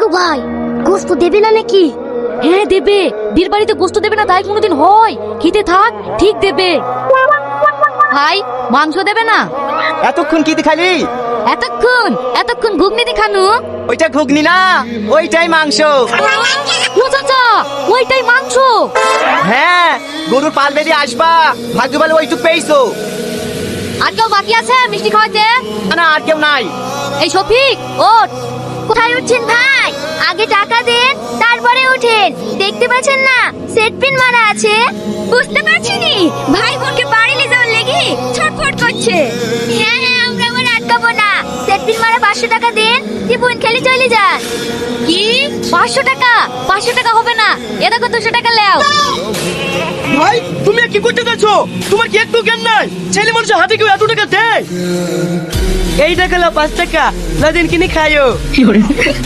গো ভাই, গোস্ত দেবে না নাকি? হ্যাঁ দেবে। বিয়ের বাড়িতে গোস্ত দেবে না তাই কোনোদিন হয়? খেতে থাক, ঠিক দেবে। ভাই মাংস দেবে না? এতক্ষণ কি দেখালি? এতক্ষণ ঘুগনি দেখানো। ওইটা ঘুগনি না, ওইটাই মাংস। ও চাচা, ওইটাই মাংস। হ্যাঁ, গরুর পাল বেঁধে আসবা, ভাগ্য ভালো ওইটুক পেয়েছো। আর কেউ বাকি আছে মিষ্টি খাওয়াতে? না আর কেউ নাই। এই শফিক ওঠ। কোথায় উঠছেন ভাই? আগে টাকা দেন, তারপরে উঠেন। দেখতে পাচ্ছেন না সেট পিন মারা আছে? বুঝতে পারছিনি ভাই বোনকে বাড়ি নিয়ে যাওয়ার লেগে ছটফট করছে। হ্যাঁ হ্যাঁ, আমরা আবার আটকাবো না। সেট পিন মারা 500 টাকা দেন, দিয়ে বোন খেলে চলে যান। কি 500 টাকা? 500 টাকা হবে না, এ দেখো 200 টাকা লেও। ভাই তুমি কি করতে যাচ্ছো? তোমার কি একটু জ্ঞান নাই? ছেলে মানুষের হাতে কেউ এত টাকা দেয়? এই টাকা লো 5 টাকা, লাদিন কিনে খাইও।